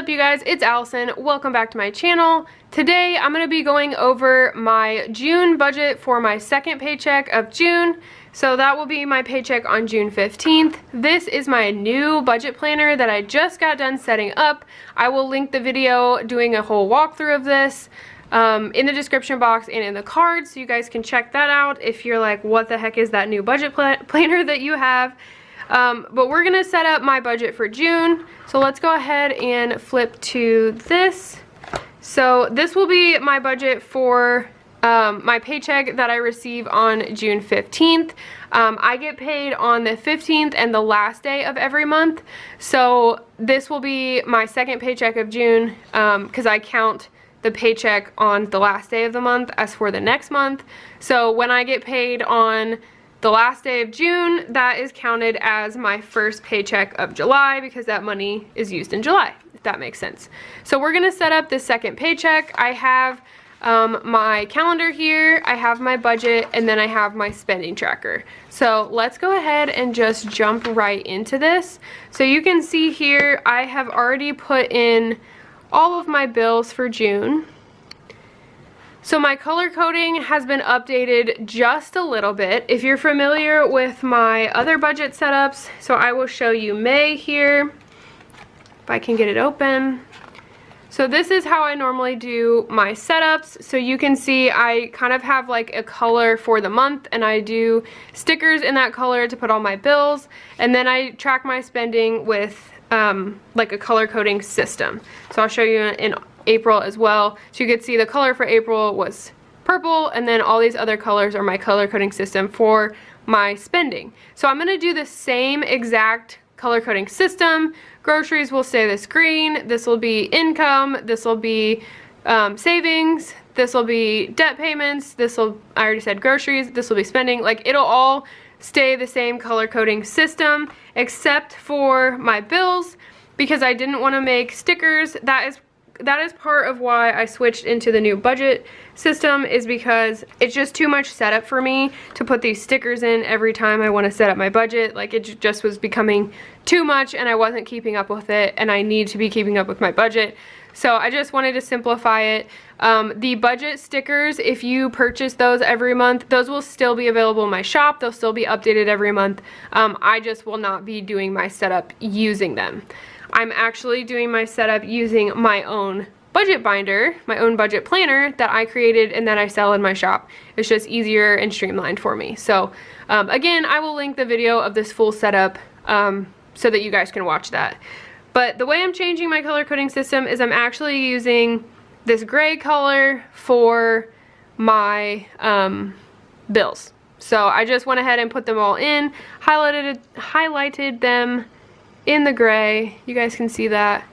up, you guys? It's Allison. Welcome back to my channel. Today I'm going to be going over my June budget for my second paycheck of June. So that will be my paycheck on June 15th. This is my new budget planner that I just got done setting up. I will link the video doing a whole walkthrough of this in the description box and in the cards, so you guys can check that out if you're like, what the heck is that new budget planner that you have? But we're gonna set up my budget for June. So let's go ahead and flip to this. So this will be my budget for my paycheck that I receive on June 15th. I get paid on the 15th and the last day of every month. So this will be my second paycheck of June because I count the paycheck on the last day of the month as for the next month. So when I get paid on the last day of June, that is counted as my first paycheck of July because that money is used in July, if that makes sense. So we're gonna set up this second paycheck. I have my calendar here, I have my budget, and then I have my spending tracker. So let's go ahead and just jump right into this. So you can see here, I have already put in all of my bills for June. So my color coding has been updated just a little bit. If you're familiar with my other budget setups, so I will show you May here, if I can get it open. So this is how I normally do my setups. So you can see I kind of have like a color for the month, and I do stickers in that color to put all my bills, and then I track my spending with like a color coding system. So I'll show you in April as well. So you could see the color for April was purple, and then all these other colors are my color coding system for my spending. So I'm gonna do the same exact color coding system. Groceries will stay this green, this will be income, this will be savings, this will be debt payments, this will, I already said groceries, this will be spending. Like, it'll all stay the same color coding system except for my bills, because I didn't want to make stickers. That is part of why I switched into the new budget system, is because it's just too much setup for me to put these stickers in every time I want to set up my budget. Like, it just was becoming too much and I wasn't keeping up with it, and I need to be keeping up with my budget. So I just wanted to simplify it. The budget stickers, if you purchase those every month, those will still be available in my shop. They'll still be updated every month. I just will not be doing my setup using them. I'm actually doing my setup using my own budget binder, my own budget planner that I created and that I sell in my shop. It's just easier and streamlined for me. So again, I will link the video of this full setup so that you guys can watch that. But the way I'm changing my color coding system is I'm actually using this gray color for my bills. So I just went ahead and put them all in, highlighted them in the gray. You guys can see that.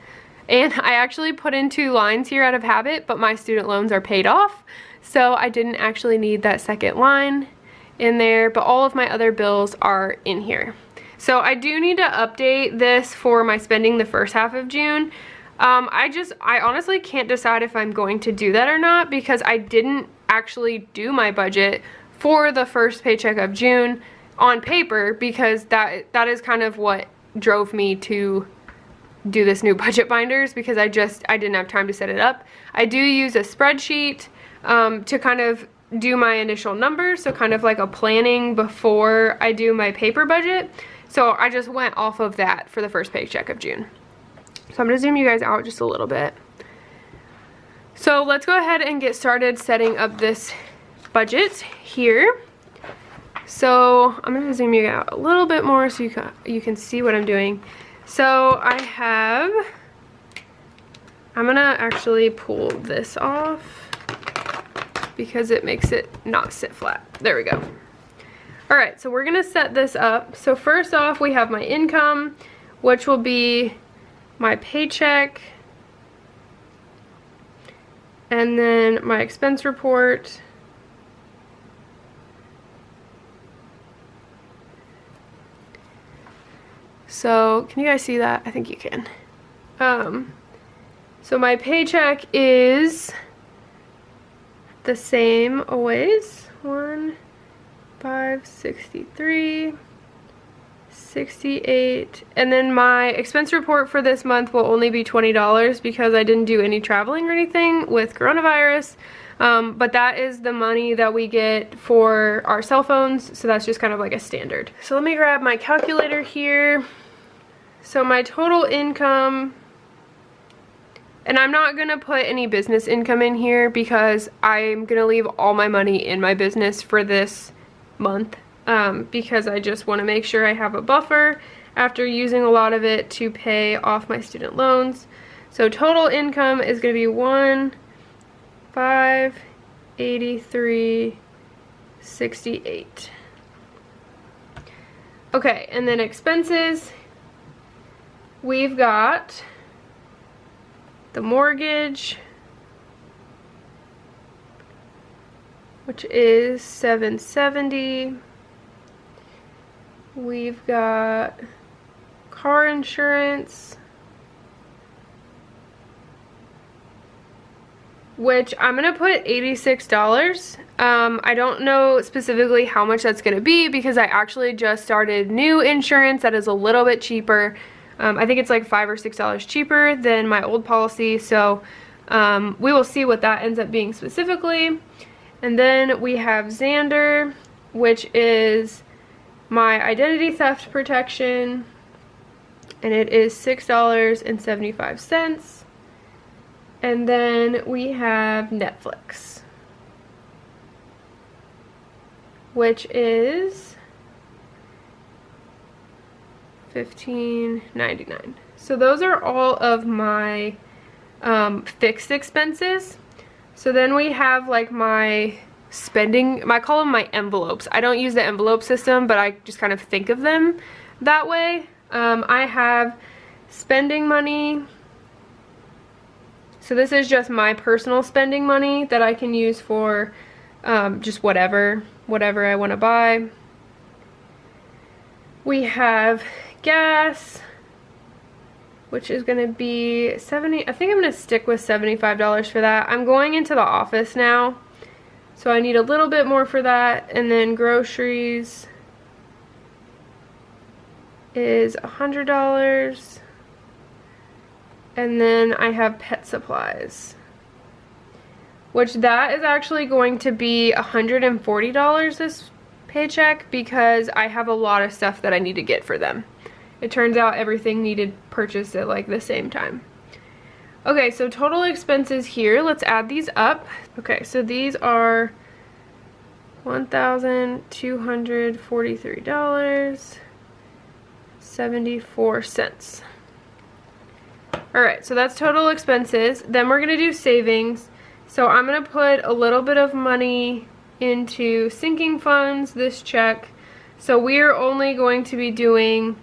And I actually put in 2 lines here out of habit, but my student loans are paid off, so I didn't actually need that second line in there, but all of my other bills are in here. So I do need to update this for my spending the first half of June. I honestly can't decide if I'm going to do that or not, because I didn't actually do my budget for the first paycheck of June on paper, because that is kind of what drove me to do this new budget binders, because I didn't have time to set it up. I do use a spreadsheet to kind of do my initial numbers, so kind of like a planning before I do my paper budget. So I just went off of that for the first paycheck of June. So I'm gonna zoom you guys out just a little bit. So let's go ahead and get started setting up this budget here. So I'm gonna zoom you out a little bit more so you can see what I'm doing. So I'm gonna actually pull this off because it makes it not sit flat. There we go. All right, so we're gonna set this up. So first off, we have my income, which will be my paycheck, and then my expense report, so can you guys see that? I think you can. So my paycheck is the same always. 1,563, $68. And then my expense report for this month will only be $20 because I didn't do any traveling or anything with coronavirus. But that is the money that we get for our cell phones, so that's just kind of like a standard. So let me grab my calculator here. So my total income, and I'm not gonna put any business income in here because I'm gonna leave all my money in my business for this month, because I just wanna make sure I have a buffer after using a lot of it to pay off my student loans. So total income is gonna be $1,583.68. Okay, and then expenses, we've got the mortgage, which is $770. We've got car insurance, which I'm gonna put $86. I don't know specifically how much that's gonna be because I actually just started new insurance that is a little bit cheaper. I think it's like $5 or $6 cheaper than my old policy, so we will see what that ends up being specifically. And then we have Xander, which is my identity theft protection, and it is $6.75. And then we have Netflix, which is $15.99. So those are all of my fixed expenses. So then we have like my spending, I call them my envelopes. I don't use the envelope system, but I just kind of think of them that way. I have spending money. So this is just my personal spending money that I can use for just whatever I want to buy. We have gas, which is going to be $70. I think I'm going to stick with $75 for that. I'm going into the office now, so I need a little bit more for that. And then groceries is $100. And then I have pet supplies, which that is actually going to be $140 this paycheck because I have a lot of stuff that I need to get for them. It turns out everything needed purchased at like the same time. Okay, so total expenses here, let's add these up. Okay, so these are $1,243.74. Alright, so that's total expenses. Then we're going to do savings. So I'm going to put a little bit of money into sinking funds, this check. So we're only going to be doing,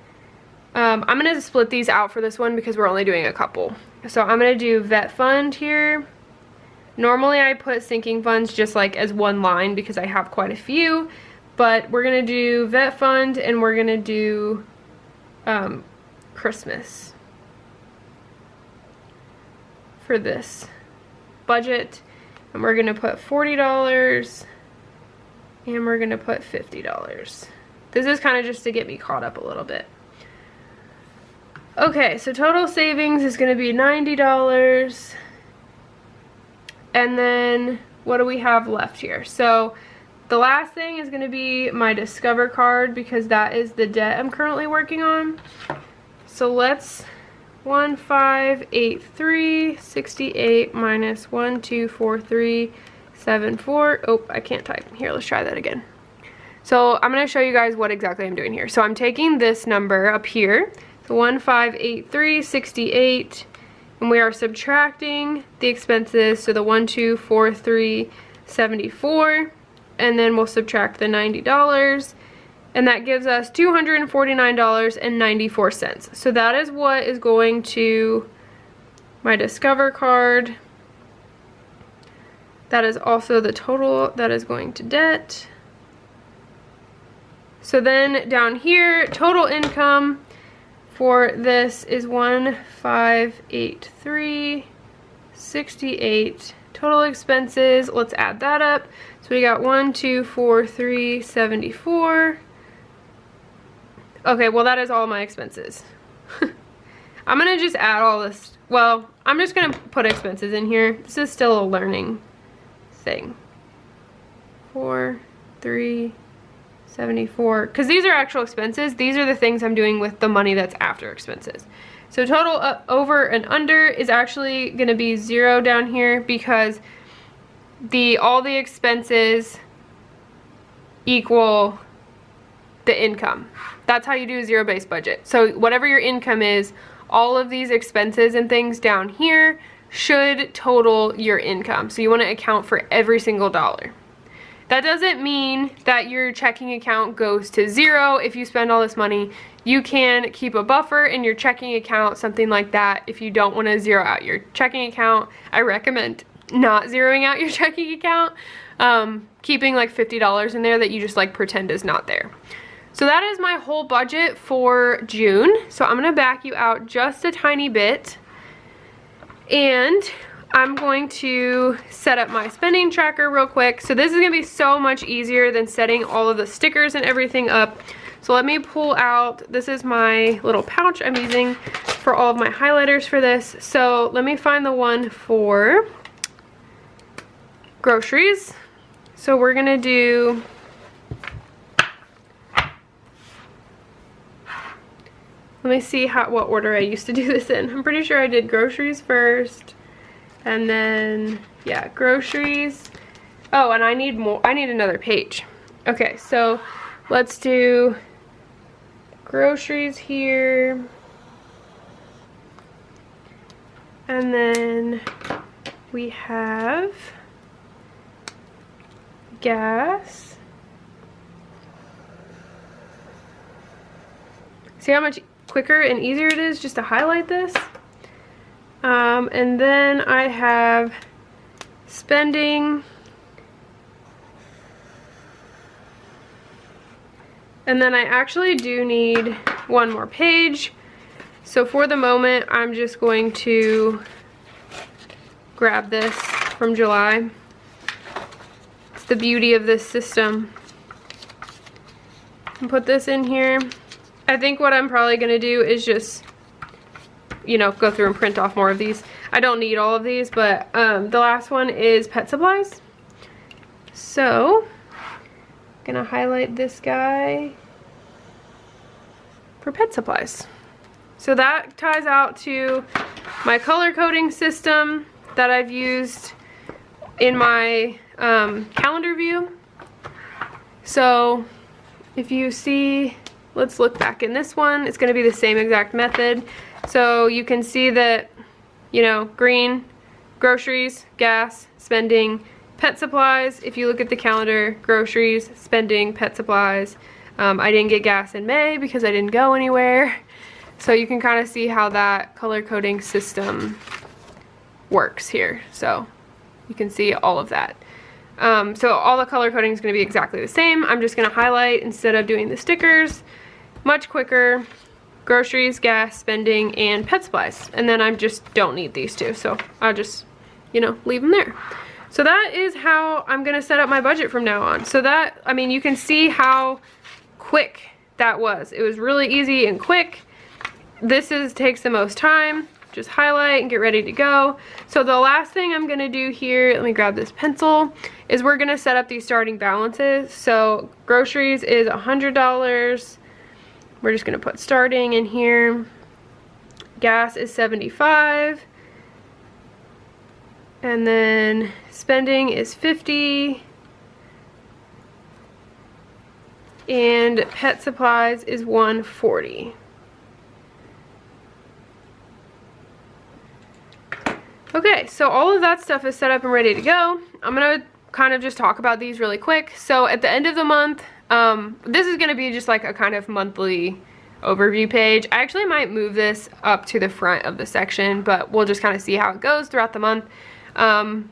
I'm going to split these out for this one because we're only doing a couple. So I'm going to do vet fund here. Normally I put sinking funds just like as one line because I have quite a few. But we're going to do vet fund and we're going to do Christmas for this budget, and we're gonna put $40 and we're gonna put $50. This is kind of just to get me caught up a little bit. Okay, so total savings is gonna be $90. And then what do we have left here? So the last thing is gonna be my Discover card because that is the debt I'm currently working on. So let's 1,583.68 minus 1,243.74. Oh, I can't type. Here, let's try that again. So I'm going to show you guys what exactly I'm doing here. So I'm taking this number up here, so 1,583.68, and we are subtracting the expenses, so the 1,243.74, and then we'll subtract the $90. And that gives us $249.94. So that is what is going to my Discover card. That is also the total that is going to debt. So then down here, total income for this is 1,583.68. Total expenses, let's add that up. So we got 1,243.74. Okay, well that is all my expenses. I'm gonna just add all this. Well, I'm just gonna put expenses in here. This is still a learning thing. 4,374, because these are actual expenses. These are the things I'm doing with the money that's after expenses. So total over and under is actually gonna be 0 down here because all the expenses equal the income. That's how you do a zero-based budget. So whatever your income is, all of these expenses and things down here should total your income. So you want to account for every single dollar. That doesn't mean that your checking account goes to 0 if you spend all this money. You can keep a buffer in your checking account, something like that, if you don't want to zero out your checking account. I recommend not zeroing out your checking account, keeping like $50 in there that you just like pretend is not there. So that is my whole budget for June. So I'm gonna back you out just a tiny bit, and I'm going to set up my spending tracker real quick. So this is gonna be so much easier than setting all of the stickers and everything up. So let me pull out, this is my little pouch I'm using for all of my highlighters for this. So let me find the one for groceries. So we're gonna do, let me see what order I used to do this in. I'm pretty sure I did groceries first, and then, yeah, groceries. Oh, and I need more, I need another page. Okay, so let's do groceries here. And then we have gas. See how much quicker and easier it is just to highlight this? And then I have spending. And then I actually do need one more page. So for the moment, I'm just going to grab this from July. It's the beauty of this system. And put this in here. I think what I'm probably going to do is just, you know, go through and print off more of these. I don't need all of these, but the last one is pet supplies. So, I'm going to highlight this guy for pet supplies. So that ties out to my color coding system that I've used in my calendar view. So if you see, let's look back in this one, it's going to be the same exact method. So you can see that, you know, green, groceries, gas, spending, pet supplies. If you look at the calendar, groceries, spending, pet supplies. I didn't get gas in May because I didn't go anywhere. So you can kind of see how that color coding system works here. So you can see all of that. So all the color coding is going to be exactly the same. I'm just going to highlight instead of doing the stickers. Much quicker. Groceries, gas, spending, and pet supplies. And then I just don't need these two. So I'll just, you know, leave them there. So that is how I'm going to set up my budget from now on. So that, I mean, you can see how quick that was. It was really easy and quick. This takes the most time. Just highlight and get ready to go. So the last thing I'm going to do here, let me grab this pencil, is we're going to set up these starting balances. So groceries is $100. We're just going to put starting in here. Gas is $75. And then spending is $50. And pet supplies is $140. Okay, so all of that stuff is set up and ready to go. I'm gonna kind of just talk about these really quick. So at the end of the month, this is gonna be just like a kind of monthly overview page. I actually might move this up to the front of the section, but we'll just kind of see how it goes throughout the month. I'm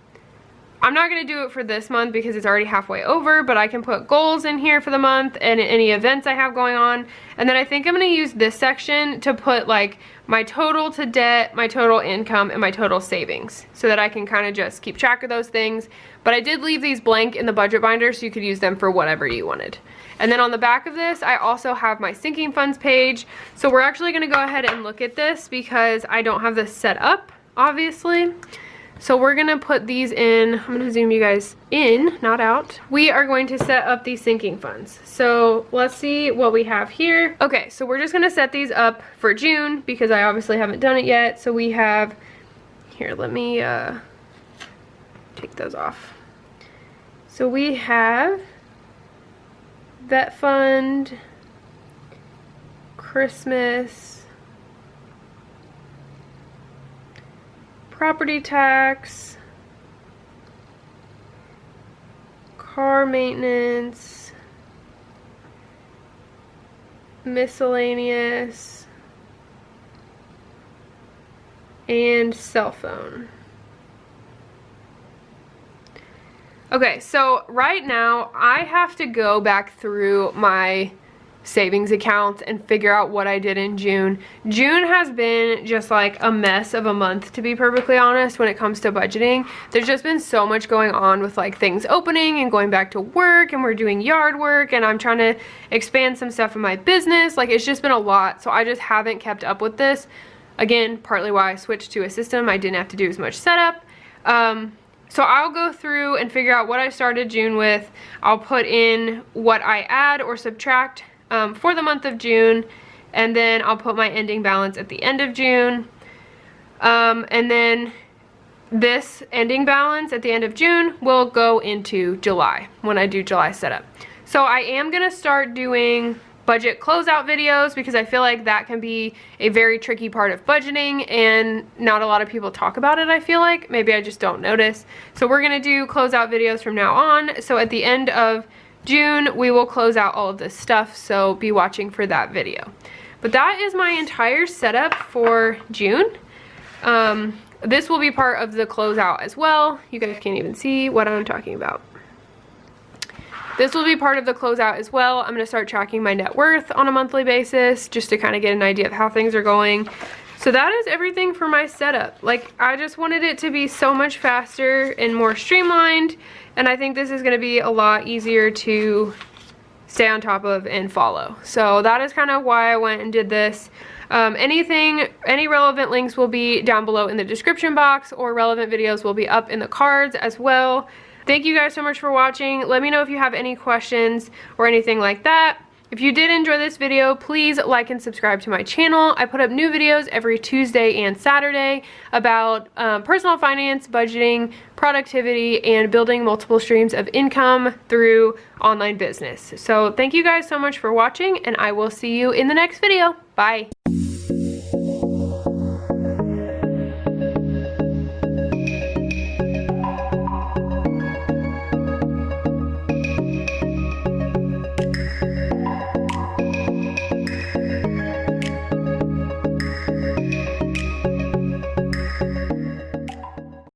I'm not going to do it for this month because it's already halfway over, but I can put goals in here for the month and any events I have going on. And then I think I'm going to use this section to put like my total to debt, my total income, and my total savings so that I can kind of just keep track of those things. But I did leave these blank in the budget binder so you could use them for whatever you wanted. And then on the back of this, I also have my sinking funds page. So we're actually going to go ahead and look at this because I don't have this set up, obviously. So we're going to put these in. I'm going to zoom you guys in, not out. We are going to set up these sinking funds. So let's see what we have here. Okay, so we're just going to set these up for June because I obviously haven't done it yet. So we have, here, let me take those off. So we have vet fund, Christmas, property tax, car maintenance, miscellaneous, and cell phone. Okay, so right now I have to go back through my savings accounts and figure out what I did in June. June has been just like a mess of a month, to be perfectly honest, when it comes to budgeting. There's just been so much going on with like things opening and going back to work, and we're doing yard work, and I'm trying to expand some stuff in my business. Like, it's just been a lot, so I just haven't kept up with this. Again, partly why I switched to a system. I didn't have to do as much setup. So I'll go through and figure out what I started June with. I'll put in what I add or subtract for the month of June, and then I'll put my ending balance at the end of June, and then this ending balance at the end of June will go into July when I do July setup. So I am gonna start doing budget closeout videos because I feel like that can be a very tricky part of budgeting and not a lot of people talk about it. I feel like maybe I just don't notice. So we're gonna do closeout videos from now on. So at the end of June, we will close out all of this stuff, so be watching for that video. But that is my entire setup for June. This will be part of the closeout as well. You guys can't even see what I'm talking about. This will be part of the closeout as well. I'm gonna start tracking my net worth on a monthly basis just to kind of get an idea of how things are going. So that is everything for my setup. Like, I just wanted it to be so much faster and more streamlined, and I think this is gonna be a lot easier to stay on top of and follow. So that is kind of why I went and did this. Any relevant links will be down below in the description box, or relevant videos will be up in the cards as well. Thank you guys so much for watching. Let me know if you have any questions or anything like that. If you did enjoy this video, please like and subscribe to my channel. I put up new videos every Tuesday and Saturday about personal finance, budgeting, productivity, and building multiple streams of income through online business. So thank you guys so much for watching, and I will see you in the next video. Bye.